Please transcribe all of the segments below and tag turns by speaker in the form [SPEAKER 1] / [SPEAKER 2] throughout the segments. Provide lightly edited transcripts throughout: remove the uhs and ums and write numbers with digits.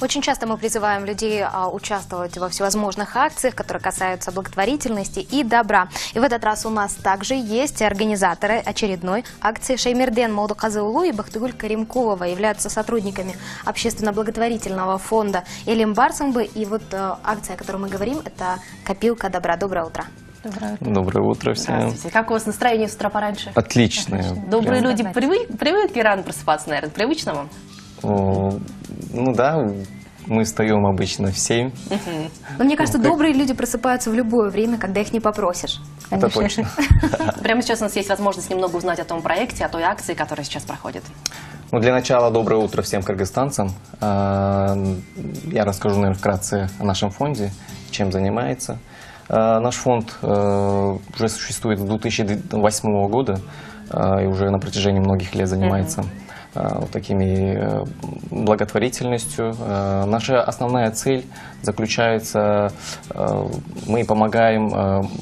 [SPEAKER 1] Очень часто мы призываем людей участвовать во всевозможных акциях, которые касаются благотворительности и добра. И в этот раз у нас также есть организаторы очередной акции. Шаймерден Молдуказыулу и Бахтыгуль Каримкулова являются сотрудниками общественно-благотворительного фонда Элим Барсамбы. И вот акция, о которой мы говорим, это «Копилка добра». Доброе утро.
[SPEAKER 2] Доброе утро.
[SPEAKER 3] Доброе утро всем.
[SPEAKER 2] Здравствуйте. Как у вас настроение с утра пораньше?
[SPEAKER 3] Отличное.
[SPEAKER 2] Добрые люди привыкли рано просыпаться, наверное, привычно вам?
[SPEAKER 3] Ну да, мы встаем обычно в 7.
[SPEAKER 1] Но мне кажется, добрые люди просыпаются в любое время, когда их не попросишь.
[SPEAKER 3] Это точно.
[SPEAKER 2] Прямо сейчас у нас есть возможность немного узнать о том проекте, о той акции, которая сейчас проходит.
[SPEAKER 3] Ну, для начала доброе утро всем кыргызстанцам. Я расскажу, наверное, вкратце о нашем фонде, чем занимается. Наш фонд уже существует с 2008 года и уже на протяжении многих лет занимается такими благотворительностью. Наша основная цель заключается, мы помогаем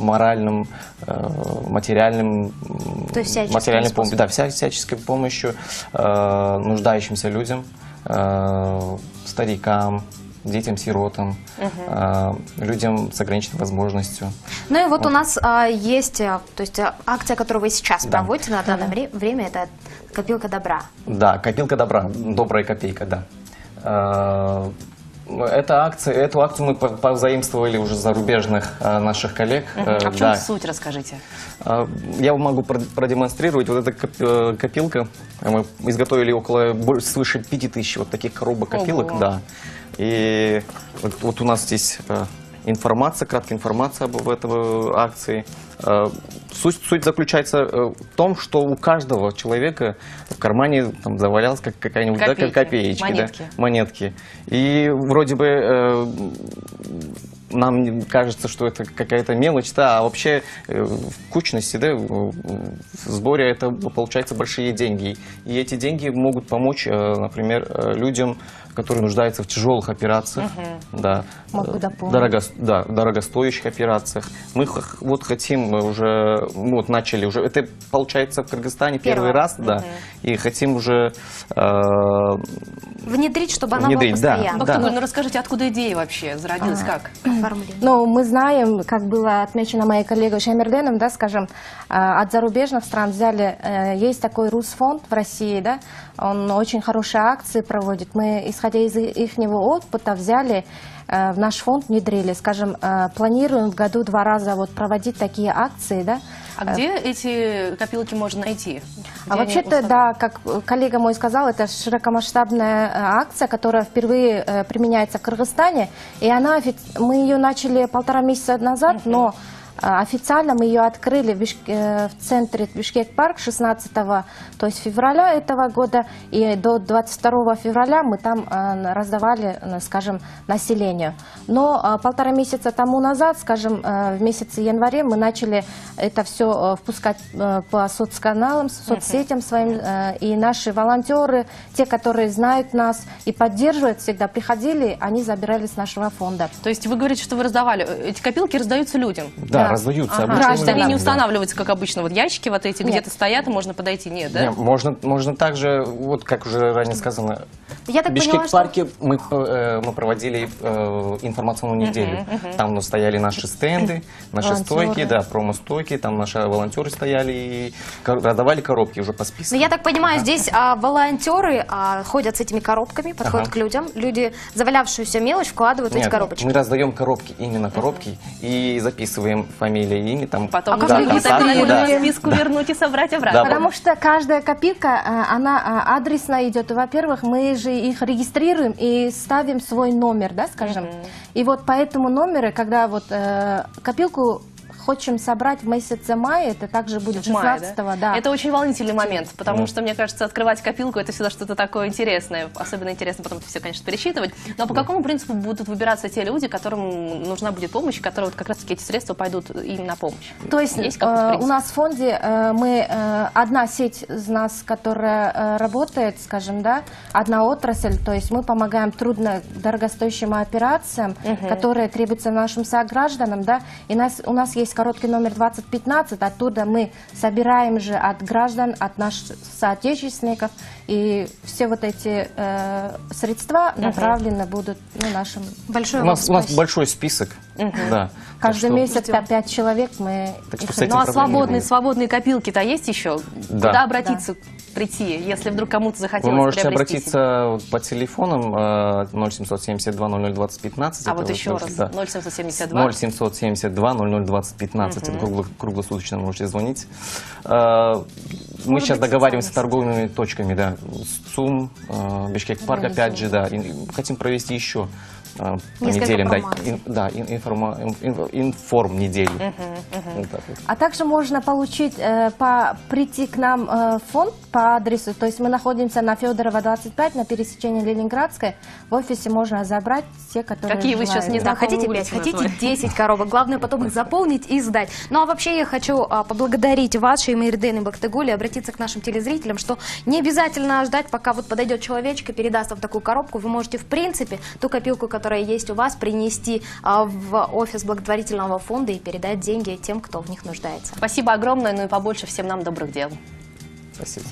[SPEAKER 3] моральным, материальным,
[SPEAKER 1] то есть
[SPEAKER 3] всяческой помощью нуждающимся людям, старикам, детям-сиротам, людям с ограниченной возможностью.
[SPEAKER 1] Ну и вот у нас есть, то есть акция, которую вы сейчас проводите на данное время, это «Копилка добра».
[SPEAKER 3] Да, «Копилка добра», добрая копейка, да. Эту акцию мы позаимствовали уже зарубежных наших коллег.
[SPEAKER 2] А в чем суть, расскажите?
[SPEAKER 3] Я могу продемонстрировать. Вот эта копилка, мы изготовили свыше 5000 вот таких коробок копилок.
[SPEAKER 2] Ого.
[SPEAKER 3] Да. И вот у нас здесь краткая информация об этой акции. Суть заключается в том, что у каждого человека в кармане там завалялась какая-нибудь копеечка, монетки. И вроде бы нам кажется, что это какая-то мелочь, а вообще в кучности, в сборе это получается большие деньги. И эти деньги могут помочь, например, людям, которые нуждаются в тяжелых операциях, дорогостоящих операциях. Мы вот хотим начали уже, это получается в Кыргызстане первый раз, и хотим уже
[SPEAKER 1] внедрить, чтобы она была постоянной.
[SPEAKER 2] Бахтыгуль, ну расскажите, откуда идея вообще зародилась, как?
[SPEAKER 4] Ну, мы знаем, как было отмечено моей коллегой Шаймерденом, скажем, от зарубежных стран взяли, есть такой Русфонд в России, он очень хорошие акции проводит. Мы, исходя из их опыта, взяли в наш фонд, внедрили, скажем, планируем в году 2 раза проводить такие акции,
[SPEAKER 2] А где эти копилки можно найти?
[SPEAKER 4] Вообще-то, как коллега мой сказал, это широкомасштабная акция, которая впервые применяется в Кыргызстане. И мы ее начали 1,5 месяца назад, но официально мы ее открыли в центре Бишкек-парк 16 февраля этого года. И до 22 февраля мы там раздавали, скажем, населению. Но 1,5 месяца тому назад, скажем, в месяце январе мы начали это все впускать по соцканалам, соцсетям своим. И наши волонтеры, те, которые знают нас и поддерживают всегда, приходили, они забирали с нашего фонда.
[SPEAKER 2] То есть вы говорите, что вы раздавали. Эти копилки раздаются людям?
[SPEAKER 3] Да, раздаются.
[SPEAKER 2] Они не устанавливаются, как обычно, ящики вот эти где-то стоят, и можно подойти, нет, да?
[SPEAKER 3] Нет, можно также, вот как уже ранее сказано, в Бишкек-парке мы проводили информационную неделю. Там стояли наши стенды, наши стойки, промо-стойки, там наши волонтеры стояли и раздавали коробки уже по списку.
[SPEAKER 1] Но я так понимаю, здесь волонтеры ходят с этими коробками, подходят к людям, люди завалявшуюся мелочь вкладывают в эти коробочки.
[SPEAKER 3] Мы раздаем коробки, именно коробки, и записываем фамилии, имя, там.
[SPEAKER 2] Потом по списку вернуть и собрать обратно.
[SPEAKER 4] Потому что каждая копилка, она адресно идет. Во-первых, мы же их регистрируем и ставим свой номер, скажем. И вот по этому номеру, когда копилку хотим собрать в месяце мая, это также будет 16-го.
[SPEAKER 2] Это очень волнительный момент, потому что, мне кажется, открывать копилку — это всегда что-то такое интересное. Особенно интересно потом это все, конечно, пересчитывать. Но по какому принципу будут выбираться те люди, которым нужна будет помощь, которые как раз-таки эти средства пойдут им на помощь?
[SPEAKER 4] То есть у нас в фонде одна сеть из нас, которая работает, скажем, одна отрасль, то есть мы помогаем трудно дорогостоящим операциям, которые требуются нашим согражданам, и у нас есть короткий номер 2015, оттуда мы собираем же от граждан, от наших соотечественников И все вот эти средства направлены будут нашим...
[SPEAKER 1] Большое
[SPEAKER 3] У
[SPEAKER 1] вам
[SPEAKER 3] нас
[SPEAKER 1] спасибо.
[SPEAKER 3] большой список. Да.
[SPEAKER 4] Каждый
[SPEAKER 3] Так
[SPEAKER 4] месяц
[SPEAKER 1] ждем.
[SPEAKER 4] 5 человек мы...
[SPEAKER 3] Так что
[SPEAKER 4] их
[SPEAKER 3] с этим
[SPEAKER 2] Ну а
[SPEAKER 3] проблем не будет.
[SPEAKER 2] свободные копилки-то есть еще?
[SPEAKER 3] Да.
[SPEAKER 2] Куда обратиться, прийти, если вдруг кому-то
[SPEAKER 3] Вы
[SPEAKER 2] захотелось
[SPEAKER 3] можете
[SPEAKER 2] приобрести
[SPEAKER 3] обратиться по телефонам 0772 00 20 15.
[SPEAKER 2] себе? А
[SPEAKER 3] Это
[SPEAKER 2] вот еще раз,
[SPEAKER 3] да.
[SPEAKER 2] 0772.
[SPEAKER 3] 0772 00 20 15. Это круглосуточно можете звонить. Мы
[SPEAKER 1] Может
[SPEAKER 3] сейчас
[SPEAKER 1] быть,
[SPEAKER 3] договариваемся с
[SPEAKER 1] социальная
[SPEAKER 3] торговыми точками, да, с ЦУМ, Бишкек-парк, опять же, да. И хотим провести еще по
[SPEAKER 1] Несколько
[SPEAKER 3] неделям,
[SPEAKER 1] промоаций.
[SPEAKER 3] информ неделю. Вот так вот.
[SPEAKER 4] А также можно получить, прийти к нам в фонд по адресу, то есть мы находимся на Федорова 25, на пересечении Ленинградской. В офисе можно забрать те, которые
[SPEAKER 2] Какие вы сейчас
[SPEAKER 4] желают.
[SPEAKER 2] не
[SPEAKER 1] Да,
[SPEAKER 2] знакомые
[SPEAKER 1] хотите 5,
[SPEAKER 2] улицы
[SPEAKER 1] хотите
[SPEAKER 2] назвать.
[SPEAKER 1] 10 коробок. Главное потом их заполнить и сдать. Ну а вообще я хочу поблагодарить вас, Шеймерден и Бактыгуль, и обратиться к нашим телезрителям, что не обязательно ждать, пока вот подойдет человечек и передаст вам такую коробку. Вы можете, в принципе, ту копилку, которая есть у вас, принести в офис благотворительного фонда и передать деньги тем, кто в них нуждается.
[SPEAKER 2] Спасибо огромное, ну и побольше всем нам добрых дел.
[SPEAKER 3] Спасибо.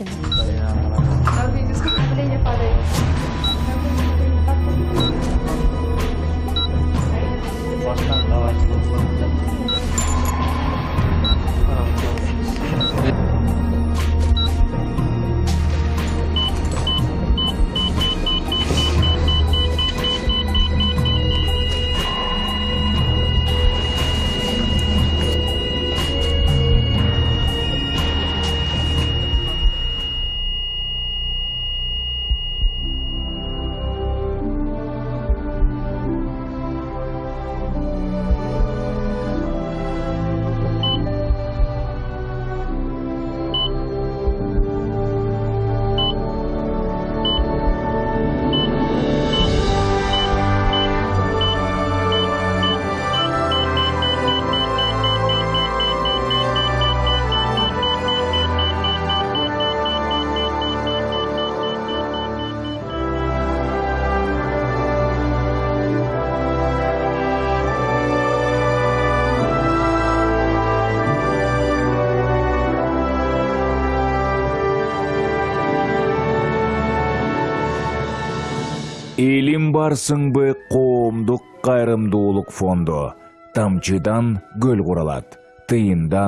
[SPEAKER 5] Элим барсыңбы коомдук кайрымдуулук фонду. Тамчыдан көл куралат. Тыйындан